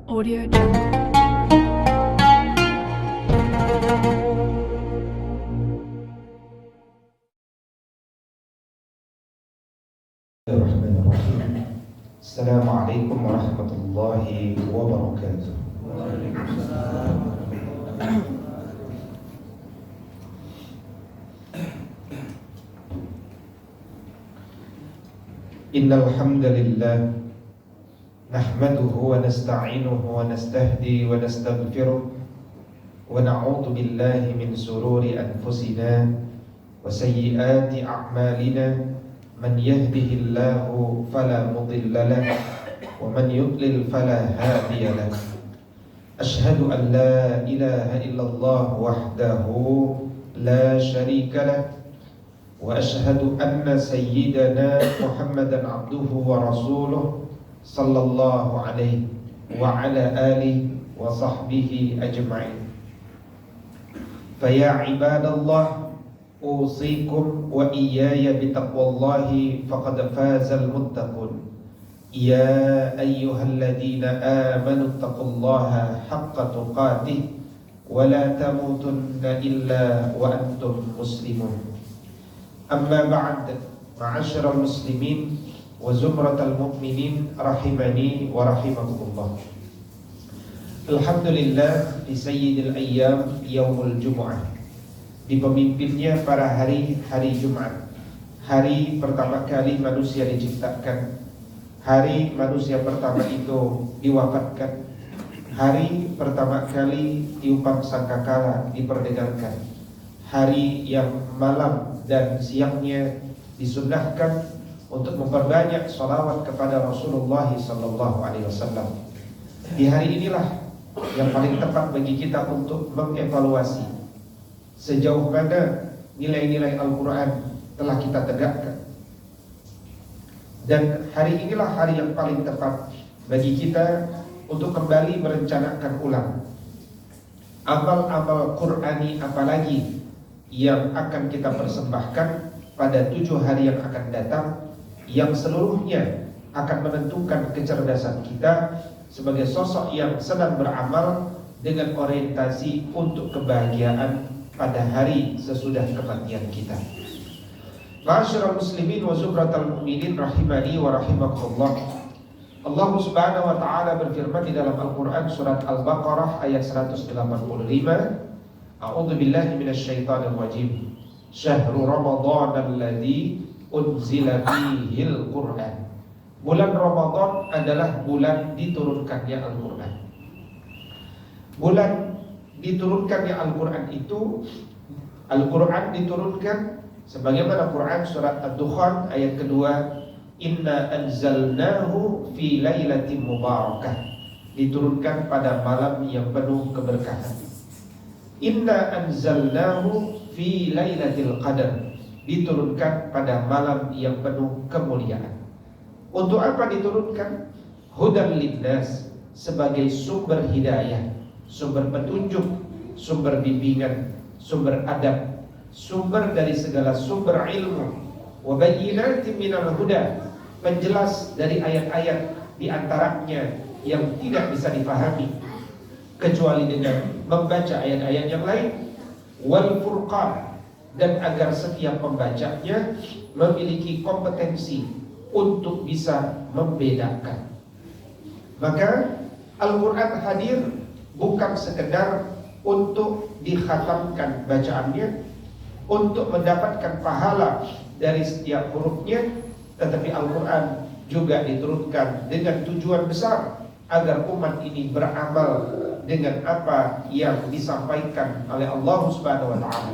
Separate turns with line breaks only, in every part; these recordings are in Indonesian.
Audio Jungle.
Bismillahirrahmanirrahim. Assalamualaikum warahmatullahi wabarakatuh. Innal hamdalillah nahmaduhu wa nasta'inuhu wa nastahdi wa nastaghfiruh wa na'udzu billahi min shururi anfusina wa sayyiati a'malina man yahdihillahu fala mudilla lahu wa man yudlil fala hadiya lahu. Ashhadu an la ilaha illallah wahdahu la syarika lahu wa ashhadu anna sayyidana Muhammadan abduhu wa rasuluh sallallahu alaihi wa ala alihi wa sahbihi ajma'in. Faya ibadallah, usikum wa iyaya bitaqwallahi faqad fazal muttaqun. Ya ayyuhalladzina amanu taqullaha haqqa tuqatih wa la tamutunna illa wa antum muslimun. Amma ba'd, ma'asyiral muslimin wa zumratal mu'minin rahimani wa rahimakumullah. Alhamdulillah di sayyidil ayyam yaumul jumu'ah, di pemimpinnya para hari Jumat, hari pertama kali manusia diciptakan, hari manusia pertama itu diwafatkan, hari pertama kali tiupan sangkakala diperdagangkan, hari yang malam dan siangnya disunnahkan untuk memperbanyak sholawat kepada Rasulullah sallallahu alaihi wasallam. Di hari inilah yang paling tepat bagi kita untuk mengevaluasi sejauh mana nilai-nilai Al-Quran telah kita tegakkan. Dan hari inilah hari yang paling tepat bagi kita untuk kembali merencanakan ulang amal-amal Qur'ani apalagi yang akan kita persembahkan pada 7 hari yang akan datang, yang seluruhnya akan menentukan kecerdasan kita sebagai sosok yang sedang beramal dengan orientasi untuk kebahagiaan pada hari sesudah kematian kita. Ma'asyiral muslimin wa zumratal mu'minin rahimani wa rahimakumullah. Allah Subhanahu wa taala berfirman di dalam Al-Qur'an surat Al-Baqarah ayat 185, A'udzu billahi minasyaitonir rajim. Syahrul Ramadan alladzi unzila fihil Qur'an. Bulan Ramadan adalah bulan diturunkannya Al-Qur'an. Bulan diturunkannya Al-Qur'an itu, Al-Qur'an diturunkan sebagaimana Quran surat Ad-Dukhan ayat kedua, Inna anzalnahu fi lailatin mubarakah, diturunkan pada malam yang penuh keberkahan. Inna anzalnahu fi lailatul qadar, diturunkan pada malam yang penuh kemuliaan. Untuk apa diturunkan? Hudan linnas, sebagai sumber hidayah, sumber petunjuk, sumber bimbingan, sumber adab, sumber dari segala sumber ilmu. Wa bayyinatin minal huda, penjelas dari ayat-ayat di antaranya yang tidak bisa difahami kecuali dengan membaca ayat-ayat yang lain. Wal furqan, dan agar setiap pembacanya memiliki kompetensi untuk bisa membedakan. Maka Al-Quran hadir bukan sekedar untuk dikhatamkan bacaannya, untuk mendapatkan pahala dari setiap hurufnya, tetapi Al-Quran juga diturunkan dengan tujuan besar agar umat ini beramal dengan apa yang disampaikan oleh Allah Subhanahu wa taala.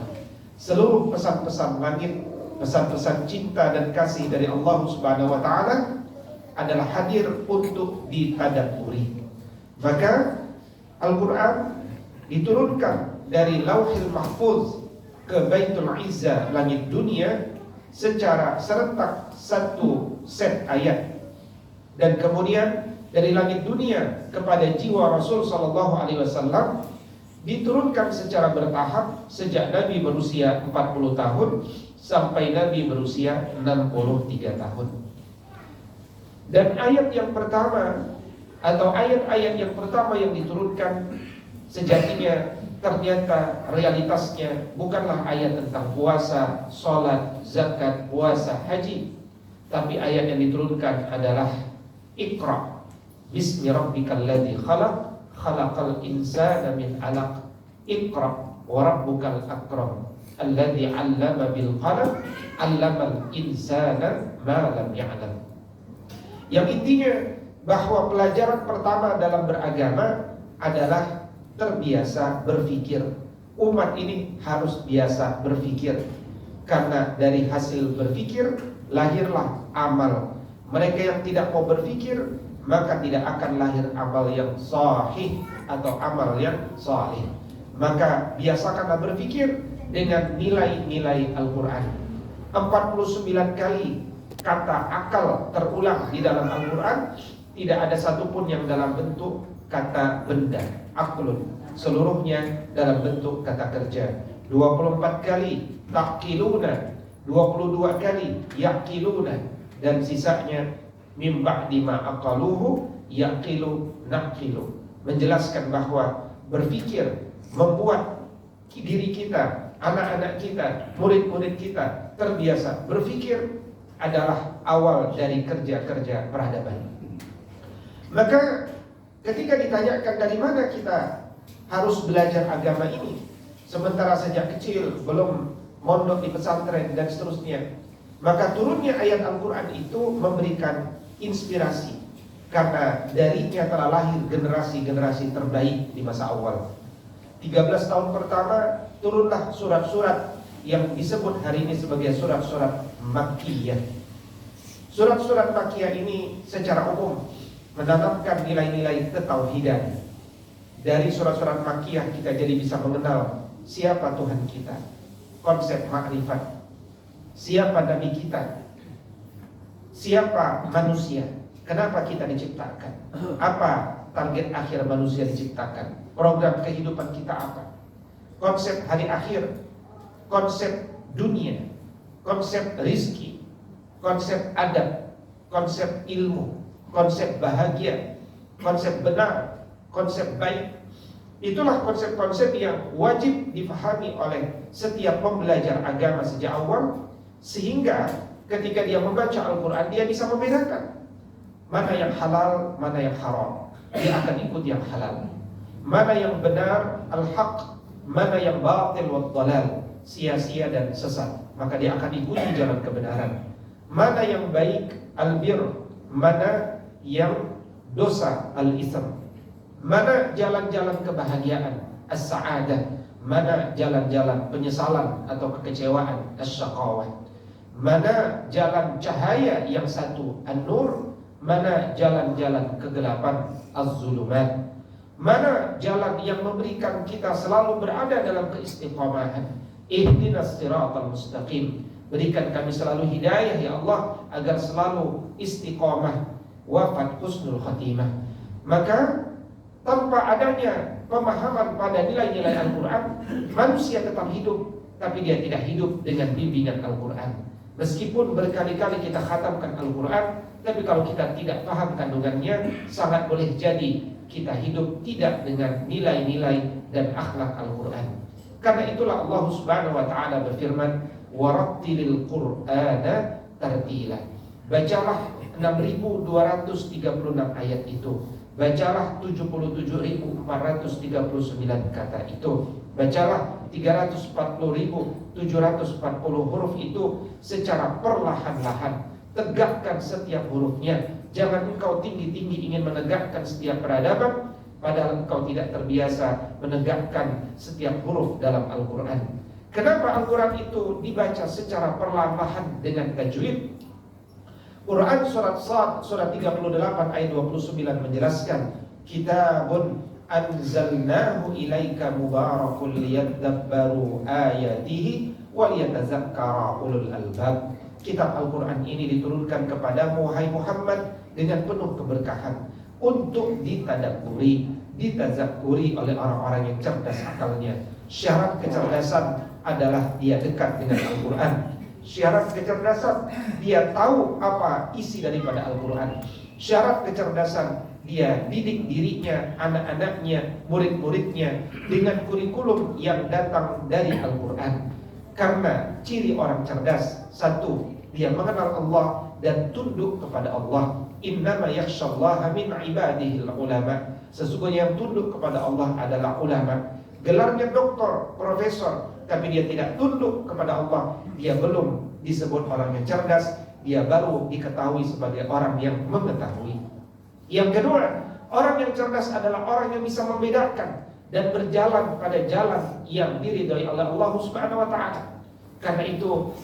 Seluruh pesan-pesan langit, pesan-pesan cinta dan kasih dari Allah Subhanahu wa taala adalah hadir untuk ditadabburi. Maka Al-Qur'an diturunkan dari Lauhil Mahfuz ke Baitul Izzah, langit dunia, secara serentak satu set ayat. Dan kemudian dari langit dunia kepada jiwa Rasul sallallahu alaihi wasallam diturunkan secara bertahap sejak Nabi berusia 40 tahun sampai Nabi berusia 63 tahun. Dan ayat yang pertama atau ayat-ayat yang pertama yang diturunkan sejatinya ternyata realitasnya bukanlah ayat tentang puasa, sholat, zakat, puasa, haji, tapi ayat yang diturunkan adalah Iqra bismi rabbikal ladzi khalaq khalaqal insana min 'alaq Iqra wa rabbukal akram alladzi 'allama bil qalam 'allamal insana ma lam ya'lam. Yang intinya bahwa pelajaran pertama dalam beragama adalah terbiasa berpikir. Umat ini harus biasa berpikir, karena dari hasil berpikir lahirlah amal. Mereka yang tidak mau berpikir, maka tidak akan lahir amal yang sahih atau amal yang salih. Maka biasakanlah berpikir dengan nilai-nilai Al-Quran. 49 kali kata akal terulang di dalam Al-Quran. Tidak ada satupun yang dalam bentuk kata benda, aklun. Seluruhnya dalam bentuk kata kerja. 24 kali taqiluna, 22 kali yaqiluna, dan sisanya mim ba'di ma aqaluhu yaqilu naqilu. Menjelaskan bahwa berpikir membuat diri kita, anak-anak kita, murid-murid kita terbiasa berpikir adalah awal dari kerja-kerja peradaban. Maka ketika ditanyakan dari mana kita harus belajar agama ini, sementara sejak kecil belum mondok di pesantren dan seterusnya, maka turunnya ayat Al-Quran itu memberikan inspirasi, karena darinya telah lahir generasi-generasi terbaik di masa awal. 13 tahun pertama turunlah surat-surat yang disebut hari ini sebagai surat-surat Makkiyah. Surat-surat Makkiyah ini secara umum menanamkan nilai-nilai ketauhidan. Dari surat-surat Makkiyah kita jadi bisa mengenal siapa Tuhan kita, konsep makrifat, siapa Nabi kita, siapa manusia, kenapa kita diciptakan, apa target akhir manusia diciptakan, program kehidupan kita apa, konsep hari akhir, konsep dunia, konsep rizki, konsep adab, konsep ilmu, konsep bahagia, konsep benar, konsep baik. Itulah konsep-konsep yang wajib difahami oleh setiap pembelajar agama sejak awal, sehingga ketika dia membaca Al-Quran dia bisa membedakan mana yang halal, mana yang haram. Dia akan ikut yang halal. Mana yang benar, al-haq, mana yang batil wa dhalal, sia-sia dan sesat, maka dia akan ikuti jalan kebenaran. Mana yang baik, al-bir, mana yang dosa, al-ism, mana jalan-jalan kebahagiaan, as-sa'adah, mana jalan-jalan penyesalan atau kekecewaan, as-syaqawah, mana jalan cahaya yang satu, an-nur, mana jalan-jalan kegelapan, az-zulumat, mana jalan yang memberikan kita selalu berada dalam keistiqomahan, ihdinas siratal mustaqim, berikan kami selalu hidayah ya Allah agar selalu istiqomah, wafat husnul khatimah. Maka tanpa adanya pemahaman pada nilai-nilai Al-Quran, manusia tetap hidup, tapi dia tidak hidup dengan bimbingan Al-Quran. Meskipun berkali-kali kita khatamkan Al-Quran, tapi kalau kita tidak paham kandungannya, sangat boleh jadi kita hidup tidak dengan nilai-nilai dan akhlak Al-Quran. Karena itulah Allah Subhanahu wa ta'ala berfirman, warattilil Qur'ana tartila. Bacalah 6.236 ayat itu. Bacalah 77.439 kata itu. Bacalah 340.740 huruf itu secara perlahan-lahan. Tegakkan setiap hurufnya. Jangan engkau tinggi-tinggi ingin menegakkan setiap peradaban, padahal engkau tidak terbiasa menegakkan setiap huruf dalam Al-Quran. Kenapa Al-Quran itu dibaca secara perlahan dengan tajwid? Quran surat Sad surat 38 ayat 29 menjelaskan, kitabun anzalnahu ilaika mubarakun liyadabbaru ayatihi waliyatazakkara ulul albab. Kitab Al-Quran ini diturunkan kepadamu wahai Muhammad dengan penuh keberkahan untuk ditadabburi, ditazakuri oleh orang-orang yang cerdas akalnya. Syarat kecerdasan adalah dia dekat dengan Al-Quran. Syarat kecerdasan dia tahu apa isi daripada Al-Quran. Syarat kecerdasan, dia didik dirinya, anak-anaknya, murid-muridnya dengan kurikulum yang datang dari Al-Quran. Karena ciri orang cerdas, satu, dia mengenal Allah dan tunduk kepada Allah. Innama yakhshallaha min ibadihil ulama. Sesungguhnya yang tunduk kepada Allah adalah ulama. Gelarnya doktor, profesor, tapi dia tidak tunduk kepada Allah, dia belum disebut orang yang cerdas, dia baru diketahui sebagai orang yang mengetahui. Yang kedua, orang yang cerdas adalah orang yang bisa membedakan dan berjalan pada jalan yang diridhai oleh Allah Subhanahu wa taala. Karena itu,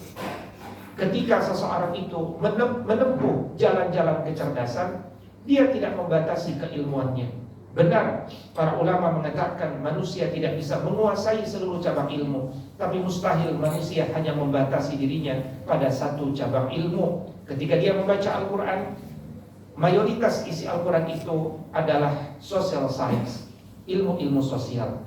ketika seseorang itu menempuh jalan-jalan kecerdasan, dia tidak membatasi keilmuannya. Benar, para ulama mengatakan manusia tidak bisa menguasai seluruh cabang ilmu, tapi mustahil manusia hanya membatasi dirinya pada satu cabang ilmu. Ketika dia membaca Al-Quran, mayoritas isi Al-Quran itu adalah social science, ilmu-ilmu sosial.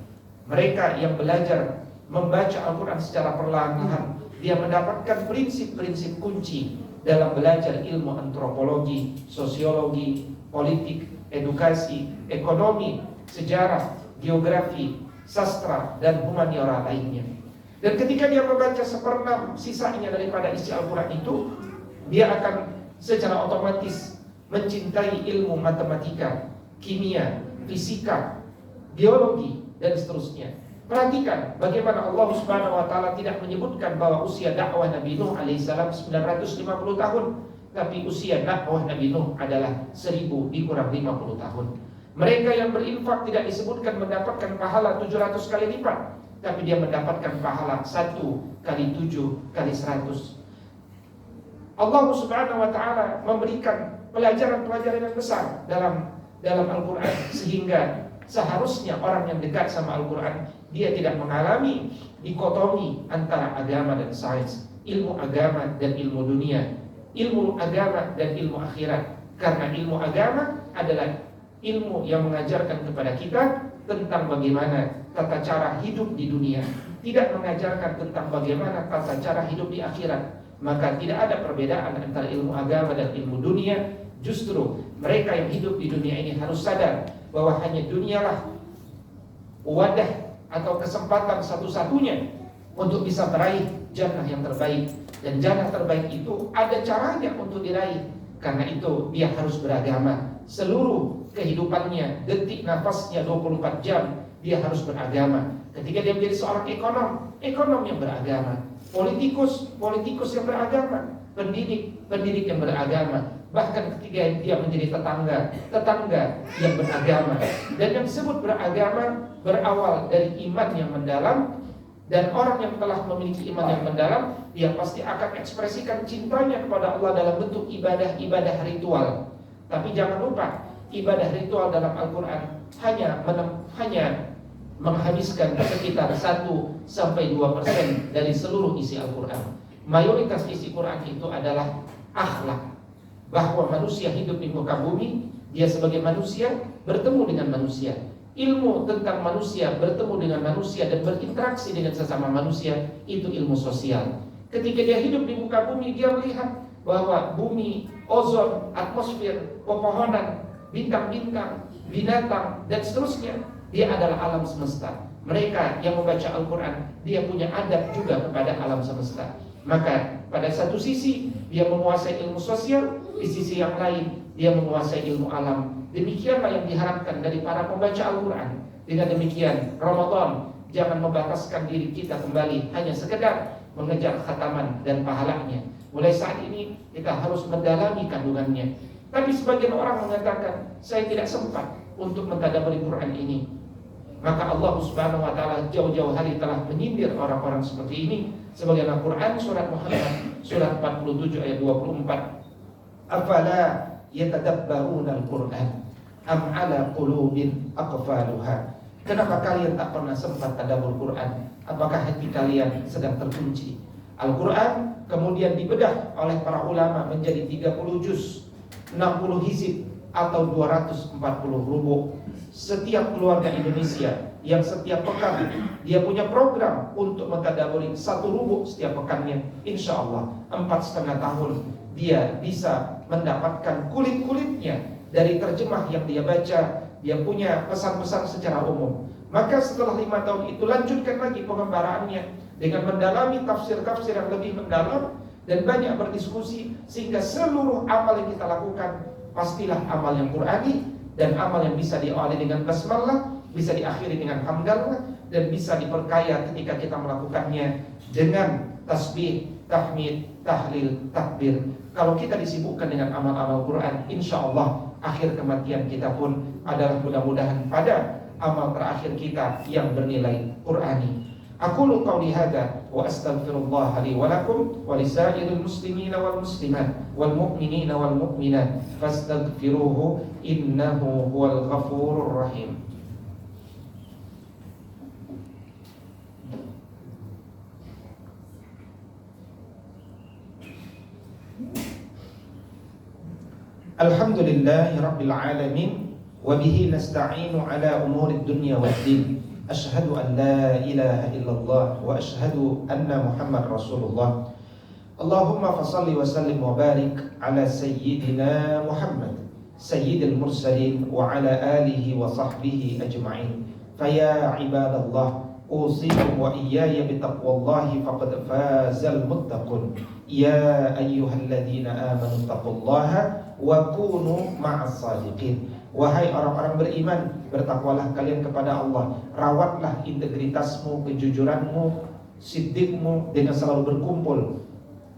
Mereka yang belajar membaca Al-Quran secara perlahan-lahan, dia mendapatkan prinsip-prinsip kunci dalam belajar ilmu antropologi, sosiologi, politik, edukasi, ekonomi, sejarah, geografi, sastra, dan humaniora lainnya. Dan ketika dia membaca 1/6 sisanya daripada isi Al-Quran itu, dia akan secara otomatis mencintai ilmu matematika, kimia, fisika, biologi, dan seterusnya. Perhatikan bagaimana Allah Subhanahu wa taala tidak menyebutkan bahwa usia dakwah Nabi Nuh alaihissalam 950 tahun, tapi usia dakwah Nabi Nuh adalah 1000 dikurang 50 tahun. Mereka yang berinfak tidak disebutkan mendapatkan pahala 700 kali lipat, tapi dia mendapatkan pahala 1 kali 7 kali 100. Allah Subhanahu wa taala memberikan pelajaran-pelajaran yang besar dalam Al-Quran, sehingga seharusnya orang yang dekat sama Al-Quran, dia tidak mengalami dikotomi antara agama dan sains, ilmu agama dan ilmu dunia, ilmu agama dan ilmu akhirat. Karena ilmu agama adalah ilmu yang mengajarkan kepada kita tentang bagaimana tata cara hidup di dunia, tidak mengajarkan tentang bagaimana tata cara hidup di akhirat. Maka tidak ada perbedaan antara ilmu agama dan ilmu dunia. Justru mereka yang hidup di dunia ini harus sadar bahwa hanya dunialah wadah atau kesempatan satu-satunya untuk bisa meraih jannah yang terbaik. Dan jannah terbaik itu ada caranya untuk diraih. Karena itu dia harus beragama. Seluruh kehidupannya, detik nafasnya 24 jam, dia harus beragama. Ketika dia menjadi seorang ekonom yang beragama. Politikus yang beragama. Pendidik yang beragama. Bahkan ketika dia menjadi tetangga yang beragama. Dan yang disebut beragama berawal dari iman yang mendalam. Dan orang yang telah memiliki iman yang mendalam, dia pasti akan ekspresikan cintanya kepada Allah dalam bentuk ibadah-ibadah ritual. Tapi jangan lupa, ibadah ritual dalam Al-Quran hanya menghabiskan sekitar 1-2% dari seluruh isi Al-Quran. Mayoritas isi Quran itu adalah akhlak, bahwa manusia hidup di muka bumi, dia sebagai manusia bertemu dengan manusia. Ilmu tentang manusia bertemu dengan manusia dan berinteraksi dengan sesama manusia, itu ilmu sosial. Ketika dia hidup di muka bumi, dia melihat bahwa bumi, ozon, atmosfer, pepohonan, bintang-bintang, binatang, dan seterusnya, dia adalah alam semesta. Mereka yang membaca Al-Quran, dia punya adab juga kepada alam semesta. Maka pada satu sisi dia menguasai ilmu sosial, di sisi yang lain dia menguasai ilmu alam. Demikianlah yang diharapkan dari para pembaca Al-Quran. Dengan demikian, Ramadan jangan membataskan diri kita kembali hanya sekedar mengejar khataman dan pahalanya. Mulai saat ini kita harus mendalami kandungannya. Tapi sebagian orang mengatakan, saya tidak sempat untuk mentadabburi Quran ini. Maka Allah Subhanahu wa taala jauh-jauh hari telah menyindir orang-orang seperti ini. Sebagaimana Quran surat Muhammad surat 47 ayat 24. Afala yatadabbaruna al-Quran am ala qulubin aqfaluha. Kenapa kalian tak pernah sempat tadabbur Quran? Apakah hati kalian sedang terkunci? Al-Quran kemudian dibedah oleh para ulama menjadi 30 juz, 60 hizib atau 240 rubuk. Setiap keluarga Indonesia yang setiap pekan dia punya program untuk mentadabburi 1 rubuk setiap pekannya, insya Allah 4,5 tahun dia bisa mendapatkan kulit-kulitnya dari terjemah yang dia baca, dia punya pesan-pesan secara umum. Maka setelah 5 tahun itu lanjutkan lagi pengembaraannya dengan mendalami tafsir-tafsir yang lebih mendalam dan banyak berdiskusi, sehingga seluruh amal yang kita lakukan pastilah amal yang Qur'ani dan amal yang bisa diawali dengan basmalah, bisa diakhiri dengan hamdalah, dan bisa diperkaya ketika kita melakukannya dengan tasbih, tahmid, tahlil, takbir. Kalau kita disibukkan dengan amal-amal Quran, insya Allah akhir kematian kita pun adalah mudah-mudahan pada amal terakhir kita yang bernilai Qur'ani. Aqulu qawli hadza wa astaghfirullah li wa lakum wa lisairil muslimina wal muslimat wal mu'minina wal mu'minat fastaghfiruhu innahu huwal ghafurur rahim. Alhamdulillahi rabbil alamin wa bihi nasta'inu ala umuri dunya waddin. Asyhadu an la ilaha illallah wa asyhadu anna Muhammad Rasulullah. Allahumma fasalli wa sallim wa barik ala sayyidina Muhammad sayyidil mursalin wa ala alihi wa sahbihi ajma'in. Faya ibadallah, usikum wa iyaya bitaqwallahi faqad fazal muttaqun. Ya ayyuhalladzina amanu taqullaha wa kunu ma'as sadiqin. Wahai orang-orang beriman, bertakwalah kalian kepada Allah. Rawatlah integritasmu, kejujuranmu, siddiqmu dengan selalu berkumpul,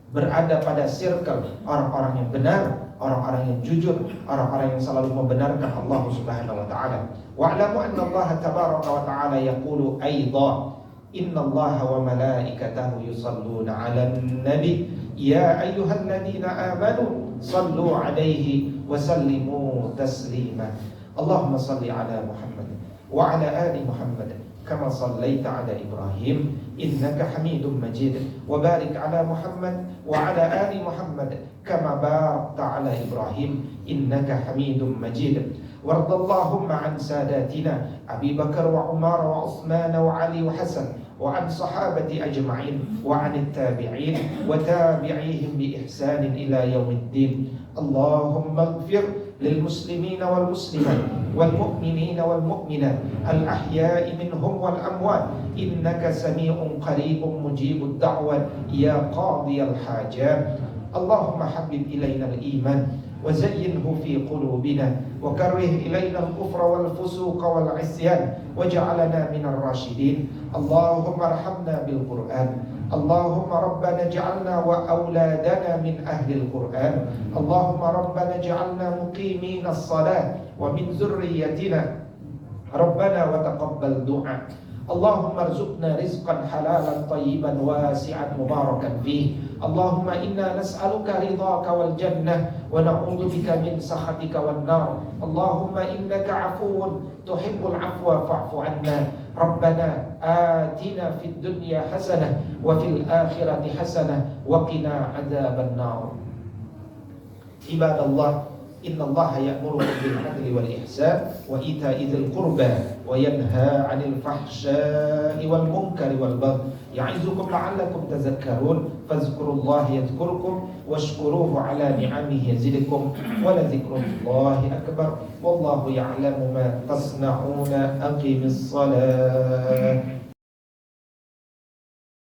berada pada circle orang-orang yang benar, orang-orang yang jujur, orang-orang yang selalu membenarkan Allah Subhanahu wa taala. Wa'lamu anna Allah tabaraka wa taala yaqulu aidha innallaha wa malaikatahu yusalluna 'alan nabi ya ayyuhalladzina amanu sallu 'alaihi wa sallimu taslima. Allahumma salli 'ala Muhammad wa 'ala ali Muhammad kama sallaita 'ala Ibrahim innaka Hamidum Majid wa barik 'ala Muhammad wa 'ala ali Muhammad kama barakta 'ala Ibrahim innaka Hamidum Majid. Wardallahumma 'an sadatina Abi Bakar wa Umar wa Uthman wa Ali wa Hasan wa 'an sahabati ajma'in wa 'anit tabi'in wa tabi'ihim bi ihsanin ila yaumiddin. Allahumma ighfir lil muslimina wal muslimat wal mu'minina wal mu'minat al ahya'i minhum wal amwat innaka sami'un qaribun mujibud da'wat ya qadiyal hajat. Allahumma habbib ilayna al iman وزينه في قلوبنا وكره إلينا الكفر والفسوق والعصيان وجعلنا من الراشدين. اللهم ارحمنا بالقرآن. اللهم ربنا اجعلنا وأولادنا من أهل القرآن. اللهم ربنا اجعلنا مقيمين الصلاة ومن ذريتنا ربنا وتقبل دعاء. اللهم ارزقنا رزقا حلالا طيبا واسعا مباركا فيه. اللهم إنا نسألك رضاك والجنة ونعوذ بك من سخطك والنار. اللهم إنك عفو تحب العفو فاعف عنا. ربنا آتنا في الدنيا حسنة وفي الآخرة حسنة وقنا عذاب النار. عباد الله إن الله يأمركم بالعدل والإحسان وإيتاء ذي القربى وينهى عن الفحشاء والمنكر والبغي يعظكم لعلكم تذكرون. فاذكروا الله يذكركم واشكروه على نعمه يزدكم ولذكر الله أكبر والله يعلم ما تصنعون. أقم الصلاة.